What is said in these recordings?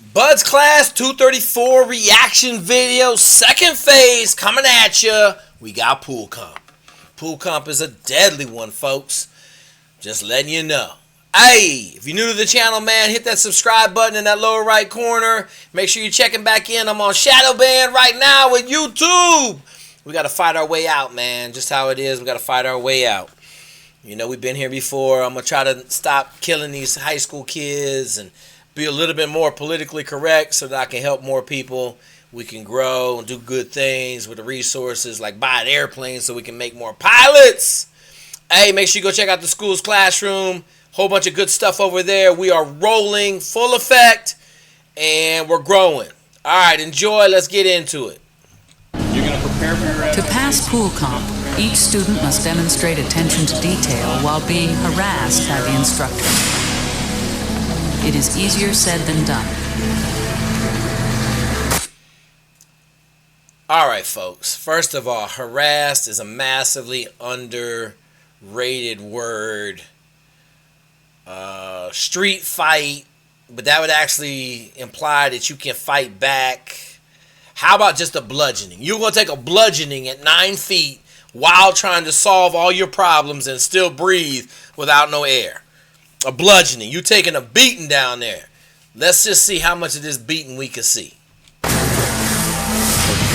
Buds Class 234 reaction video, second phase coming at you. We got pool comp. Pool comp is a deadly one, folks. Just letting you know. Hey, if you're new to the channel, man, hit that subscribe button in that lower right corner. Make sure you're checking back in. I'm on shadow ban right now with YouTube. We got to fight our way out, man. Just how it is. We got to fight our way out. You know, we've been here before. I'm going to try to stop killing these high school kids and be a little bit more politically correct so that I can help more people. We can grow and do good things with the resources, like buy an airplane so we can make more pilots. Hey, make sure you go check out the school's classroom. Whole bunch of good stuff over there. We are rolling full effect and we're growing. All right, enjoy. Let's get into it. You're going to prepare for your To pass pool comp, each student must demonstrate attention to detail while being harassed by the instructor. It is easier said than done. All right, folks. First of all, harassed is a massively underrated word. Street fight, but that would actually imply that you can fight back. How about just a bludgeoning? You're going to take a bludgeoning at 9 feet while trying to solve all your problems and still breathe without no air. A bludgeoning. You taking a beating down there. Let's just see how much of this beating we can see.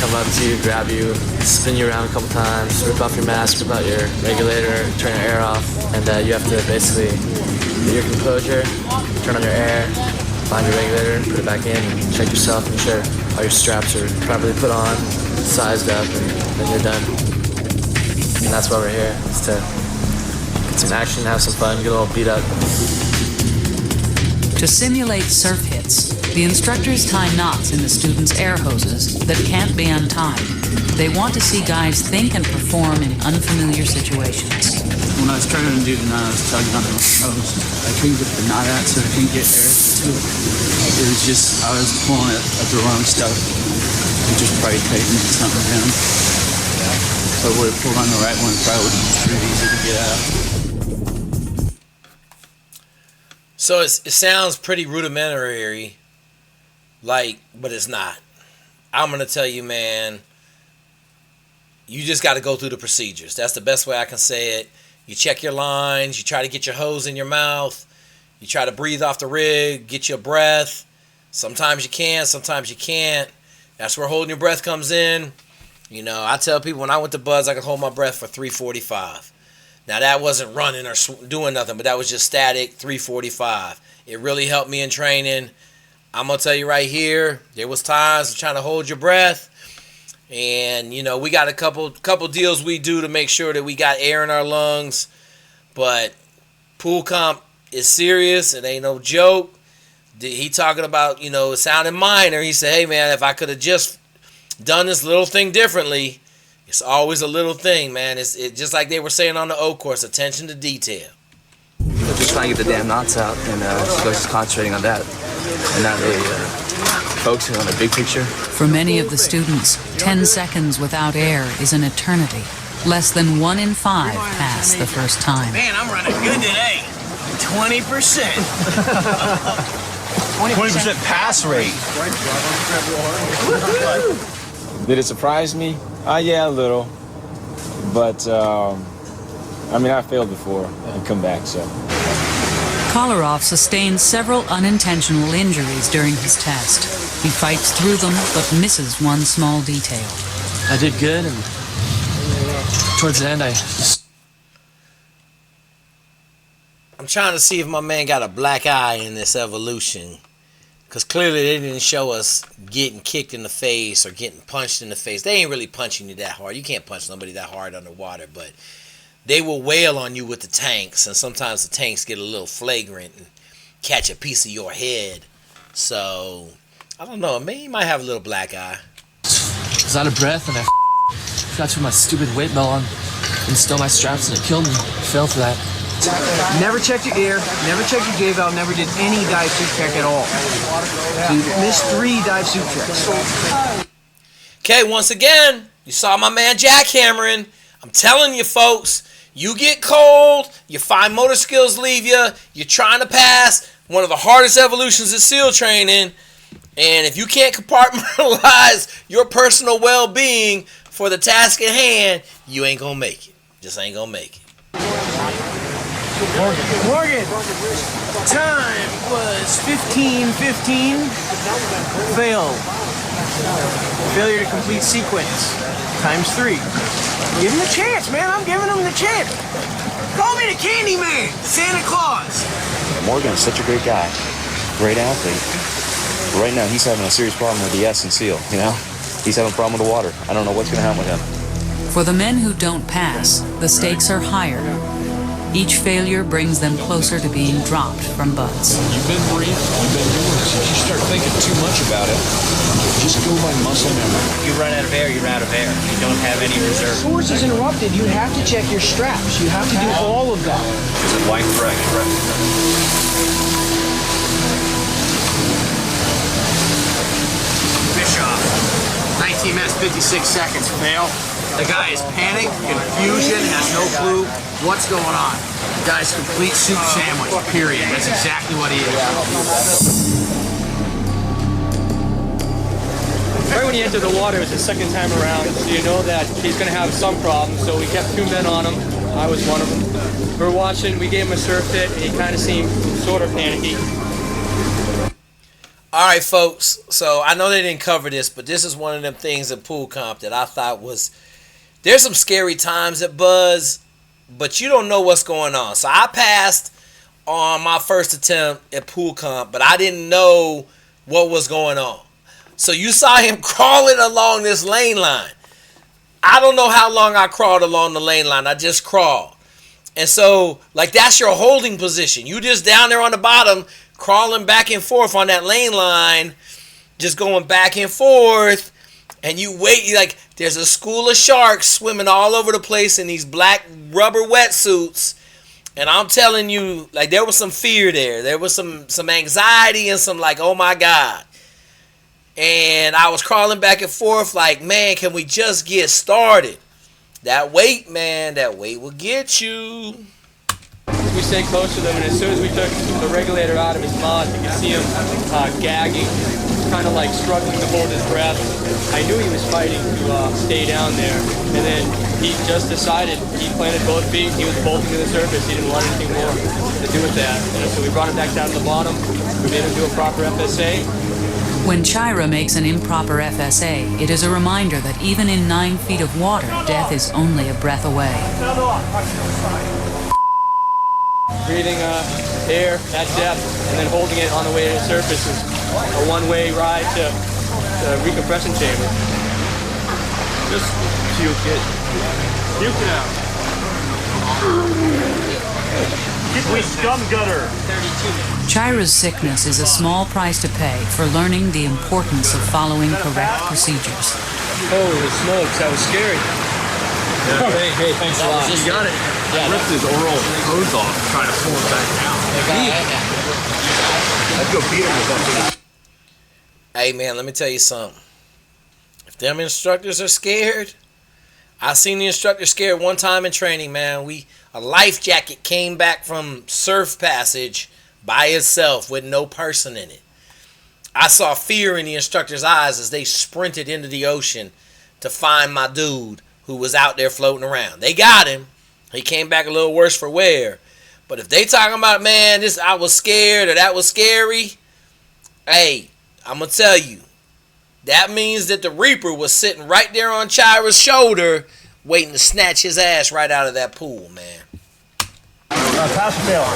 Come up to you, grab you, spin you around a couple times, rip off your mask, rip out your regulator, turn your air off, and you have to basically get your composure, turn on your air, find your regulator, put it back in, and check yourself, make sure all your straps are properly put on, sized up, and then you're done. And that's why we're here, is to get some action, have some fun, get a little beat up. To simulate surf hits, the instructors tie knots in the students' air hoses that can't be untied. They want to see guys think and perform in unfamiliar situations. When I was trying to do the knot, I was tugging on the hose. I couldn't get the knot out, so I couldn't get air to it. It was just, I was pulling it at the wrong stuff. It just probably tightening something down. If I would have pulled on the right one, it probably would have been pretty easy to get out. So it sounds pretty rudimentary, but it's not. I'm going to tell you, man, you just got to go through the procedures. That's the best way I can say it. You check your lines. You try to get your hose in your mouth. You try to breathe off the rig, get your breath. Sometimes you can, sometimes you can't. That's where holding your breath comes in. You know, I tell people when I went to Buds, I could hold my breath for 345. Now, that wasn't running or doing nothing, but that was just static, 345. It really helped me in training. I'm going to tell you right here, there was times trying to hold your breath. And, you know, we got a couple deals we do to make sure that we got air in our lungs. But pool comp is serious. It ain't no joke. He talking about, you know, it sounded minor. He said, hey, man, if I could have just done this little thing differently. It's always a little thing, man. It's just like they were saying on the O course, attention to detail. They're just trying to get the damn knots out, and so they're just concentrating on that, and not really focusing on the big picture. For many of the students, 10 seconds without air is an eternity. Less than 1 in 5 pass the first time. Man, I'm running good today. 20%. 20% pass rate. Did it surprise me? Yeah, a little. But, I mean, I failed before and come back, so. Kolarov sustained several unintentional injuries during his test. He fights through them, but misses one small detail. I did good, and towards the end, I'm trying to see if my man got a black eye in this evolution. Because clearly they didn't show us getting kicked in the face or getting punched in the face. They ain't really punching you that hard. You can't punch somebody that hard underwater. But they will wail on you with the tanks. And sometimes the tanks get a little flagrant and catch a piece of your head. So, I don't know. Maybe he might have a little black eye. I was out of breath, and I got to my stupid weight belt on and stole my straps, and it killed me. I fell for that. Never checked your air, never checked your J valve, never did any dive suit check at all. So you missed 3 dive suit checks. Okay, once again, you saw my man jackhammering. I'm telling you, folks, you get cold, your fine motor skills leave you, you're trying to pass one of the hardest evolutions of SEAL training, And if you can't compartmentalize your personal well-being for the task at hand, you ain't gonna make it. Just ain't gonna make it. Morgan, time was 15:15. Failed. Failure to complete sequence. Times 3. Give him a chance, man. I'm giving him the chance. Call me the Candy Man, Santa Claus. Morgan's such a great guy, great athlete. But right now, he's having a serious problem with the S and seal, you know? He's having a problem with the water. I don't know what's going to happen with him. For the men who don't pass, the stakes are higher. Each failure brings them closer to being dropped from buds. You've been breathing, you've been doing this. If you start thinking too much about it, just go by muscle memory. You run out of air, you run out of air. You don't have any reserve. Source is interrupted. You have to check your straps. You have to do all of that. Is it white correct? Bischoff, 19 minutes, 56 seconds, fail. The guy is panicked, confusion, has no clue what's going on. The guy's complete soup sandwich, period. That's exactly what he is. Right when he entered the water, it was the second time around, so you know that he's going to have some problems. So we kept 2 men on him. I was one of them. We were watching, we gave him a surf hit, and he kind of seemed sort of panicky. All right, folks. So I know they didn't cover this, but this is one of them things at pool comp that I thought was, there's some scary times at Buzz, but you don't know what's going on. So I passed on my first attempt at pool comp, but I didn't know what was going on. So you saw him crawling along this lane line. I don't know how long I crawled along the lane line. I just crawled. And so, like, that's your holding position. You just down there on the bottom, crawling back and forth on that lane line, just going back and forth, and you wait. Like, there's a school of sharks swimming all over the place in these black rubber wetsuits, and I'm telling you, like, there was some fear there. There was some anxiety and some, like, oh my God. And I was crawling back and forth like, man, can we just get started? That weight, man, that weight will get you. We stayed close to them, and as soon as we took the regulator out of his mouth, you could see him gagging, kind of like struggling to hold his breath. I knew he was fighting to stay down there, and then he just decided, he planted both feet, he was bolting to the surface, he didn't want anything more to do with that. And so we brought him back down to the bottom, we made him do a proper FSA. When Chira makes an improper FSA, it is a reminder that even in 9 feet of water, death is only a breath away. Breathing air at depth and then holding it on the way to the surface is a one-way ride to the recompression chamber. Just puke it. Puke it out. We scum gutter. Chira's sickness is a small price to pay for learning the importance of following correct procedures. Holy smokes, that was scary. Yeah, hey, thanks a lot. You got it. I ripped his oral hose off trying to pull it back down. I'd go beat him with that thing. Hey, man, let me tell you something. If them instructors are scared, I seen the instructor scared one time in training, man. A life jacket came back from surf passage by itself with no person in it. I saw fear in the instructor's eyes as they sprinted into the ocean to find my dude who was out there floating around. They got him. He came back a little worse for wear. But if they talking about, man, this I was scared or that was scary, hey, I'm going to tell you, that means that the Reaper was sitting right there on Chira's shoulder waiting to snatch his ass right out of that pool, man. Pass or fail?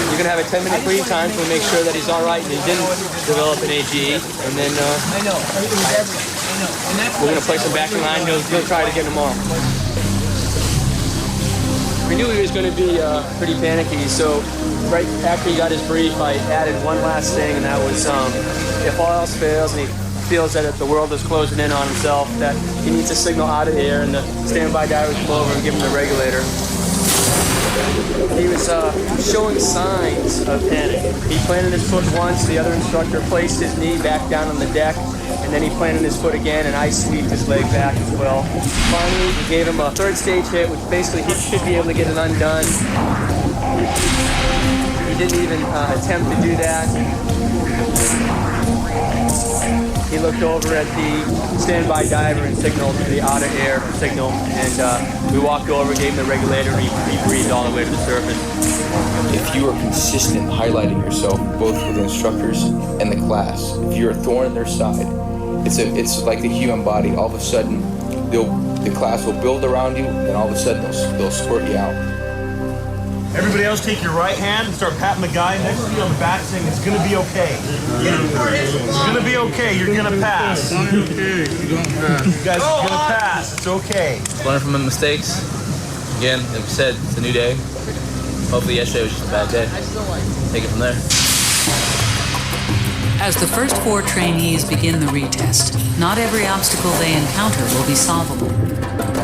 You're going to have a 10-minute clean time to make sure that he's all right and he didn't develop an AGE. And then we're going to place him back in line. He'll try to get him off. We knew he was going to be pretty panicky, so right after he got his brief, I added one last thing, and that was if all else fails and he feels that the world is closing in on himself, that he needs to signal out of here and the standby diver would come over and give him the regulator. He was showing signs of panic. He planted his foot once, the other instructor placed his knee back down on the deck, and then he planted his foot again, and I sweeped his leg back as well. Finally, we gave him a third stage hit, which basically he should be able to get it undone. He didn't even attempt to do that. he looked over at the standby diver and signaled to the out of air signal, and we walked over, gave him the regulator, and he breathed all the way to the surface. If you are consistent highlighting yourself, both with the instructors and the class, if you're a thorn in their side, it's like the human body. All of a sudden, the class will build around you, and all of a sudden they'll squirt you out. Everybody else take your right hand and start patting the guy next to you on the back saying, it's gonna be okay. It's gonna be okay, you're gonna pass. You guys are gonna pass, it's okay. Learn from the mistakes. Again, like we said, it's a new day. Hopefully yesterday was just a bad day. Take it from there. As the first 4 trainees begin the retest, not every obstacle they encounter will be solvable.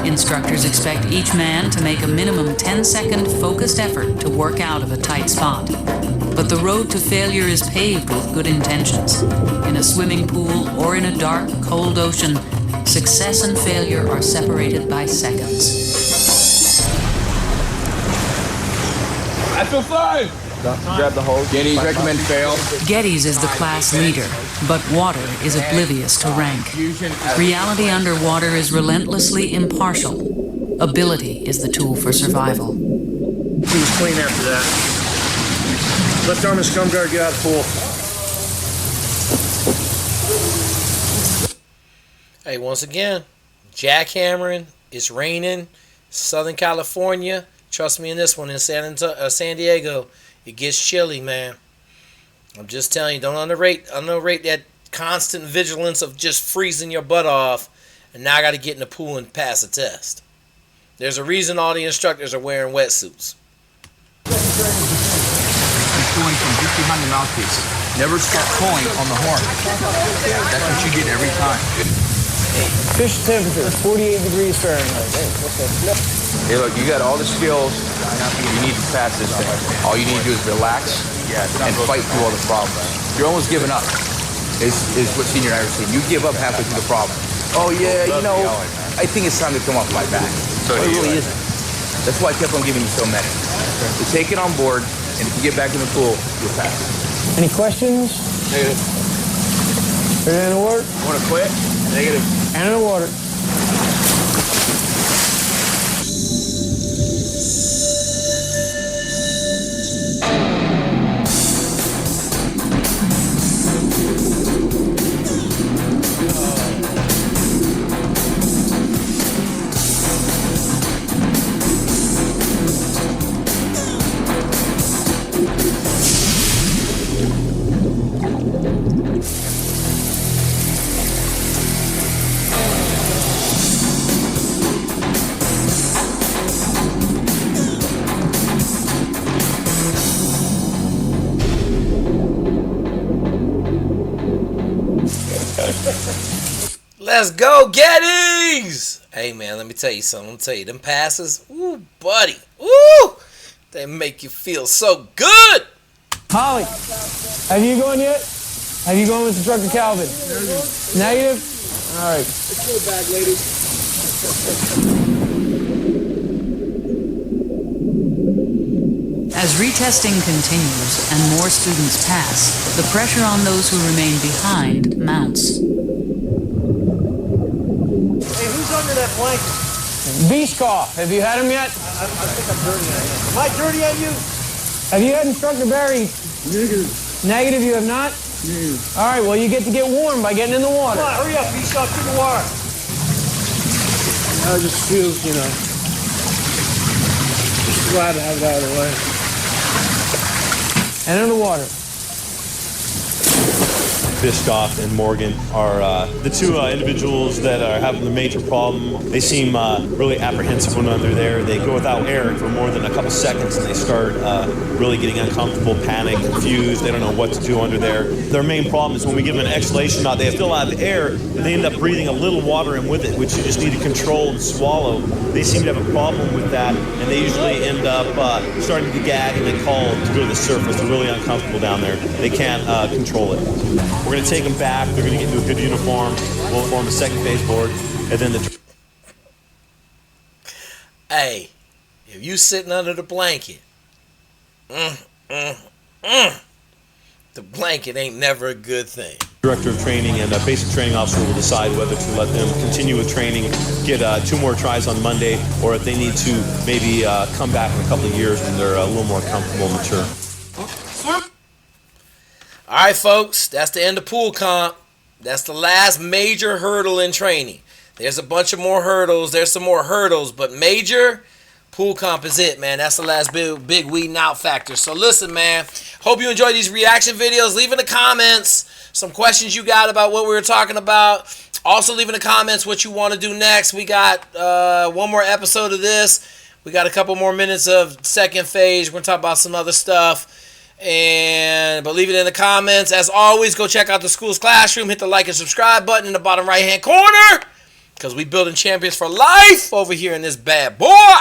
Instructors expect each man to make a minimum 10-second focused effort to work out of a tight spot. But the road to failure is paved with good intentions. In a swimming pool or in a dark, cold ocean, success and failure are separated by seconds. I feel fine. Grab the hose. Geddes, recommend fail. Geddes is the class leader, but water is oblivious to rank. Reality underwater is relentlessly impartial. Ability is the tool for survival. He was clean after that. Let Dharma Scumguard get out of the pool. Hey, once again, jackhammering. It's raining. Southern California. Trust me in this one. In San Diego, it gets chilly, man. I'm just telling you, don't underrate that constant vigilance of just freezing your butt off. And now I got to get in the pool and pass a test. There's a reason all the instructors are wearing wetsuits. Pulling from just behind the mouthpiece. Never start pulling on the horn. That's what you get every time. Fish temperature, 48 degrees Fahrenheit. Hey, look, you got all the skills you need to pass this thing. All you need to do is relax and fight through all the problems. You're almost giving up, is what Senior and I were saying. You give up halfway through the problem. Oh, yeah, you know, I think it's time to come off my back. But it really isn't. That's why I kept on giving you so many. So take it on board, and if you get back in the pool, you'll pass. Any questions? Negative. Ready in the water? Want to quit? Negative. And in the water. Let's go, Geddes! Hey, man, let me tell you something. Let me tell you, them passes, ooh, buddy, ooh, they make you feel so good. Holly, have you gone yet? Have you gone with Instructor Calvin? Negative? All right. Let's go back, ladies. As retesting continues and more students pass, the pressure on those who remain behind mounts. Hey, who's under that blanket? Beashcough. Have you had him yet? I think I'm dirty on you. Am I dirty on you? Have you had Instructor Barry? Negative. Negative, you have not? Negative. All right, well, you get to get warm by getting in the water. Come on, hurry up, Beashcough, get in the water. I just feel, just glad to have it out of the way. And in the water. Biscoff and Morgan are the two individuals that are having the major problem. They seem really apprehensive when under there. They go without air for more than a couple seconds and they start really getting uncomfortable, panic, confused. They don't know what to do under there. Their main problem is when we give them an exhalation knot, they still have air, but they end up breathing a little water in with it, which you just need to control and swallow. They seem to have a problem with that, and they usually end up starting to gag and they call to go to the surface. They're really uncomfortable down there. They can't control it. We're going to take them back. They're going to get into a good uniform. We'll form a second phase board, and then the... Hey, if you sitting under the blanket, the blanket ain't never a good thing. Director of training and a basic training officer will decide whether to let them continue with training, get 2 more tries on Monday, or if they need to maybe come back in a couple of years when they're a little more comfortable and mature. All right, folks, that's the end of pool comp. That's the last major hurdle in training. There's a bunch of more hurdles. There's some more hurdles, but major pool comp is it, man. That's the last big weeding out factor. So listen, man, hope you enjoyed these reaction videos. Leave in the comments some questions you got about what we were talking about. Also, leave in the comments what you want to do next. We got one more episode of this. We got a couple more minutes of second phase. We're going to talk about some other stuff. But leave it in the comments. As always, go check out the School's Classroom. Hit the like and subscribe button in the bottom right-hand corner, because we building champions for life over here in this bad boy.